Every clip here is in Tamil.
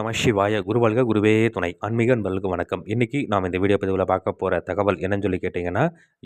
நம சிவாய. குருவல்க குருவே துணை. ஆன்மீக அன்பர்களுக்கு வணக்கம். இன்னைக்கு நாம் இந்த வீடியோ பதிவில் பார்க்க போகிற தகவல் என்னன்னு சொல்லி கேட்டிங்கன்னா,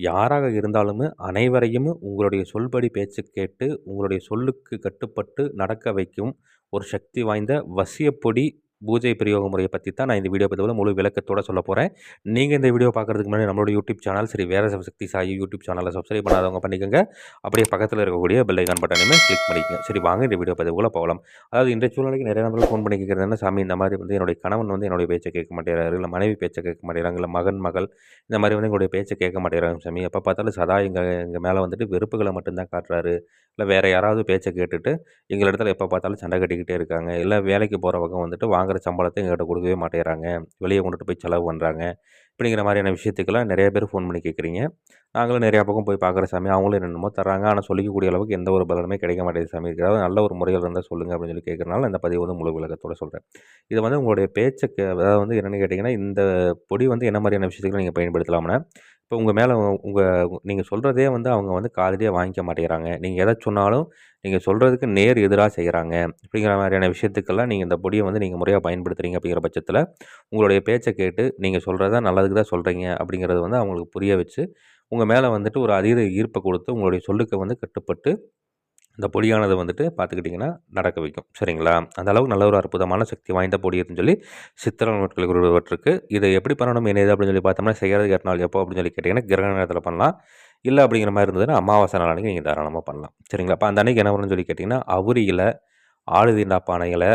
யாராக இருந்தாலும் அனைவரையும் உங்களுடைய சொல்படி பேச்சு கேட்டு உங்களுடைய சொல்லுக்கு கட்டுப்பட்டு நடக்க வைக்கும் ஒரு சக்தி வாய்ந்த வசியப்பொடி பூஜை பிரயோக முறையை பற்றி தான் நான் இந்த வீடியோ பதிவில் முழு விளக்கத்தோடு சொல்ல போகிறேன். நீங்கள் இந்த வீடியோ பார்க்குறதுக்கு முன்னாடி நம்மளோட யூடியூப் சேனல் ஸ்ரீ வேத சக்தி சாயி யூடியூப் சேனலை சப்ஸ்கிரைப் பண்ணாதவங்க பண்ணிக்கோங்க. அப்படியே பக்கத்தில் இருக்கக்கூடிய பெல் ஐகான் பட்டனையுமே கிளிக் பண்ணிக்கோங்க. சரி, வாங்க இந்த வீடியோ பதிவுக்குள்ளே போகலாம். அதாவது இன்றைய சூழ்நிலைக்கு நிறைய நபர்கள் ஃபோன் பண்ணி கேட்குறது என்ன, சாமி இந்த மாதிரி வந்து என்னுடைய கணவன் வந்து என்னுடைய பேச்சை கேட்க மாட்டேறாரு, இல்லை மனைவி பேச்சை கேட்க மாட்டேறாங்க, இல்லை மகள் இந்த மாதிரி வந்து எங்களுடைய பேச்சை கேட்க மாட்டேறாங்க சாமி. எப்போ பார்த்தாலும் சதா எங்கள் மேலே வந்துட்டு வெறுப்புகளை மட்டும்தான் காட்டுறாரு, இல்லை வேறு யாராவது பேச்சை கேட்டுட்டு எங்களிடத்துல எப்போ பார்த்தாலும் சண்டை கட்டிக்கிட்டே இருக்காங்க, இல்லை வேலைக்கு போகிறவங்க வந்துட்டு வாங்குற சம்பளத்தை எங்கள்கிட்ட கொடுக்கவே மாட்டேறாங்க, வெளியே கொண்டுட்டு போய் செலவு பண்ணுறாங்க. இப்படிங்கிற மாதிரியான விஷயத்துக்கெல்லாம் நிறைய பேர் ஃபோன் பண்ணி கேட்குறீங்க. நாங்களும் நிறையா பக்கம் போய் பார்க்குற சாமி, அவங்களும் என்னென்னமோ தர்றாங்க, ஆனால் சொல்லிக்கக்கூடிய அளவுக்கு எந்த ஒரு பலனுமே கிடைக்க மாட்டேங்குது சாமி. ஏதாவது நல்ல ஒரு முறையில் இருந்தால் சொல்லுங்கள் அப்படின்னு சொல்லி கேட்குறனால இந்த பதிவு வந்து முழு விளக்கத்தோடு சொல்கிறேன். இது வந்து உங்களுடைய பேச்சை அதாவது வந்து என்னென்னு கேட்டிங்கன்னா, இந்த பொடி வந்து என்ன மாதிரியான விஷயத்துக்கு நீங்கள் பயன்படுத்தலாம்னா, இப்போ உங்கள் மேலே நீங்கள் சொல்கிறதே வந்து அவங்க வந்து காதுலேயே வாங்கிக்க மாட்டேங்கிறாங்க, நீங்கள் எதை சொன்னாலும் நீங்கள் சொல்கிறதுக்கு நேர் எதிராக செய்கிறாங்க, இப்படிங்கிற மாதிரியான விஷயத்துக்கெல்லாம் நீங்கள் இந்த பொடியை வந்து நீங்கள் முறையாக பயன்படுத்துகிறீங்க அப்படிங்கிற பட்சத்தில் உங்களுடைய பேச்சை கேட்டு நீங்கள் சொல்கிறத நல்லதுக்கு தான் சொல்கிறீங்க அப்படிங்கிறது வந்து அவங்களுக்கு புரிய வச்சு உங்கள் மேலே வந்துட்டு ஒரு அதீத ஈர்ப்பை கொடுத்து உங்களுடைய சொல்லுக்கு வந்து கட்டுப்பட்டு இந்த பொடியானது வந்துட்டு பார்த்துக்கிட்டிங்கன்னா நடக்க வைக்கும். சரிங்களா? அந்த அளவுக்கு நல்ல ஒரு அற்புதமான சக்தி வாய்ந்த பொடி இருக்குன்னு சொல்லி சித்திரை நாட்களுக்கு ஒருவற்றுக்கு. இதை எப்படி பண்ணணும் என்ன ஏது அப்படின்னு சொல்லி பார்த்தோம்னா, செய்கிறது நாள் எப்போ அப்படின்னு சொல்லி கேட்டிங்கன்னா, கிரகண நேரத்தில் பண்ணலாம். இல்லை அப்படிங்கிற மாதிரி இருந்ததுன்னா அமாவாசை நாள் அன்றைக்கி நீங்கள் தாராளமாக பண்ணலாம். சரிங்களா? அப்போ அந்த அன்றைக்கி என்ன பண்ணணும்னு சொல்லி கேட்டிங்கன்னா, அவுரி இலை, ஆளுதீண்டா பானை இலை,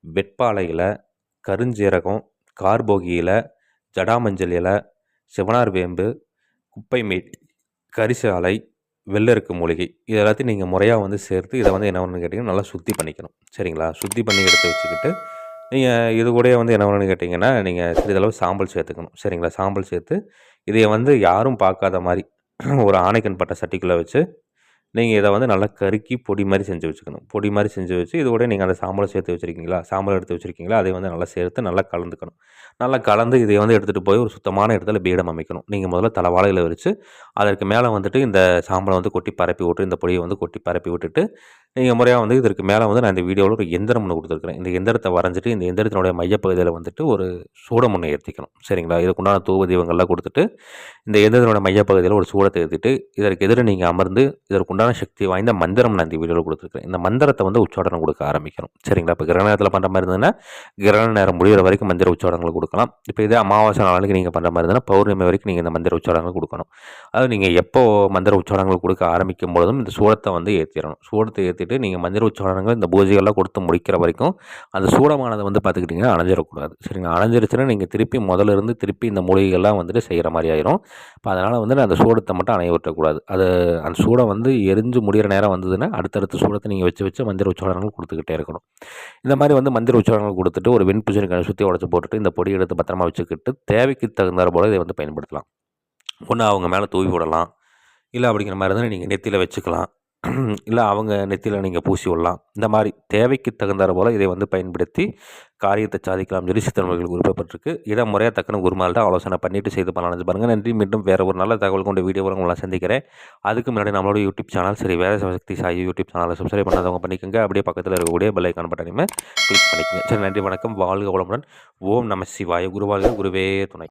வெட்பாலை இலை, கருஞ்சீரகம், கார்போகி இலை, ஜடாமஞ்சள் இலை, சிவனார் வேம்பு, குப்பை மீட், கரிசாலை, வெள்ளருக்கு மூலிகை, இது எல்லாத்தையும் நீங்கள் முறையாக வந்து சேர்த்து இதை வந்து என்ன பண்ணணும்னு கேட்டிங்கன்னா நல்லா சுத்தி பண்ணிக்கணும். சரிங்களா? சுத்தி பண்ணி எடுத்து வச்சுக்கிட்டு நீங்கள் இது கூட வந்து என்ன பண்ணணும்னு கேட்டிங்கன்னா, நீங்கள் சிறிதளவு சாம்பல் சேர்த்துக்கணும். சரிங்களா? சாம்பல் சேர்த்து இதை வந்து யாரும் பார்க்காத மாதிரி ஒரு ஆணைக்கண் பட்ட சட்டிக்குள்ளே வச்சு நீங்கள் இதை வந்து நல்லா கருக்கி பொடி மாதிரி செஞ்சு வச்சுக்கணும். பொடி மாதிரி செஞ்சு வச்சு இது கூட நீங்கள் அந்த சாம்பலை சேர்த்து வச்சுருக்கீங்களா, சாம்பல் எடுத்து வச்சுருக்கீங்களா, அதை வந்து நல்லா சேர்த்து நல்லா கலந்துக்கணும். நல்லா கலந்து இதை வந்து எடுத்துகிட்டு போய் ஒரு சுத்தமான இடத்துல பீடம் அமைக்கணும். நீங்கள் முதல்ல தலவாழையில் விரித்து அதற்கு மேலே வந்துட்டு இந்த சாம்பலை வந்து கொட்டி பரப்பி விட்டு இந்த பொடியை வந்து கொட்டி பரப்பி விட்டுட்டு நீங்கள் முறையாக வந்து இதற்கு மேலே வந்து நான் இந்த வீடியோவில் ஒரு எந்திரம் ஒன்று கொடுத்துருக்குறேன். இந்த எந்திரத்தை வரைஞ்சிட்டு இந்த எந்திரத்தினுடைய மையப்பகுதியில் வந்துட்டு ஒரு சூடம் ஒன்று ஏற்றிக்கணும். சரிங்களா? இதுக்குண்டான தூவ தீபங்கள்லாம் கொடுத்துட்டு இந்த எந்திரத்தினோட மையப்பகுதியில் ஒரு சூடத்தை ஏற்றிட்டு இதற்கு எதிர நீங்கள் அமர்ந்து இதற்குண்டான சக்தி வாய்ந்த மந்திரம் நான் இந்த வீடியோவில் கொடுத்துருக்கேன். இந்த மந்திரத்தை வந்து உச்சாடனம் கொடுக்க ஆரம்பிக்கணும். சரிங்களா? இப்போ கிரகண நேரத்தில் பண்ணுற மாதிரி இருந்ததுன்னா கிரகண நேரம் முடிகிற வரைக்கும் மந்திர உச்சாடனங்கள் கொடுக்கலாம். இப்போ இதே அமாவாசை நாளைக்கு நீங்கள் பண்ணுற மாதிரி இருந்ததுன்னா பௌர்ணமி வரைக்கும் நீங்கள் இந்த மந்திர உச்சாடனங்கள் கொடுக்கணும். அதாவது நீங்கள் எப்போ மந்திர உச்சாடனங்கள் கொடுக்க ஆரம்பிக்கும் பொழுதும் இந்த சூடத்தை வந்து ஏற்றிடணும். சூடத்தை ஏற்றிட்டு நீங்கள் மந்திர உச்சாடனங்கள் இந்த பூஜைகள்லாம் கொடுத்து முடிக்கிற வரைக்கும் அந்த சூடமானதை வந்து பார்த்துக்கிட்டிங்கன்னா அணைஞ்சிடக்கூடாது. சரிங்களா? அணைஞ்சிருச்சுன்னா நீங்கள் திருப்பி முதல்ல இருந்து திருப்பி இந்த மூலிகைகள்லாம் வந்துட்டு செய்கிற மாதிரி ஆயிரும். இப்போ அதனால் வந்து அந்த சூடத்தை மட்டும் அணைய விட்டக்கூடாது. அது அந்த சூடம் வந்து எரிஞ்சு முடிகிற நேரம் வந்ததுன்னா அடுத்தடுத்த சூடத்தை நீங்கள் வச்சு மந்திர உச்சாடனங்கள் கொடுத்துக்கிட்டே இருக்கணும். இந்த மாதிரி வந்து மந்திர உச்சாடனங்கள் கொடுத்துட்டு ஒரு வெண்பூசணிக்காயை சுற்றி உடச்சி போட்டுட்டு இந்த பொடி எடுத்து பத்திரமா வச்சுக்கிட்டு தேவைக்கு தகுந்தாற் போல் இதை வந்து பயன்படுத்தலாம். ஒன்று அவங்க மேலே தூவி விடலாம், இல்லை அப்படிங்கிற மாதிரி இருந்தால் நீங்கள் நெத்தியில் வச்சுக்கலாம், இல்லை அவங்க நெத்தியில் நீங்கள் பூசி விடலாம். இந்த மாதிரி தேவைக்கு தகுந்தாற் போல் இதை வந்து பயன்படுத்தி காரியத்தை சாதிக்கலாம் சொல்லி சித்தர்கள் குறிப்பிடப்பட்டிருக்கு. இதை முறையாக தக்கன குருமால்கிட்ட ஆலோசனை பண்ணிவிட்டு செய்து பண்ணலாம் பாருங்கள். நன்றி. மீண்டும் வேறு ஒரு நல்ல தகவல் கொண்ட வீடியோவில் உங்களை சந்திக்கிறேன். அதுக்கு முன்னாடி நம்மளோட யூடியூப் சேனல் சரி வேத சக்தி சாயி யூடியூப் சேனலை சப்ஸ்கிரைப் பண்ணாதவங்க பண்ணிக்கோங்க. அப்படியே பக்கத்தில் இருக்கக்கூடிய பெல் ஐகான் பட்டனையுமே கிளிக் பண்ணிக்கோங்க. சரி, நன்றி, வணக்கம், வாழ்க வளமுடன். ஓம் நம சிவாய. குருவாழ்க குருவே துணை.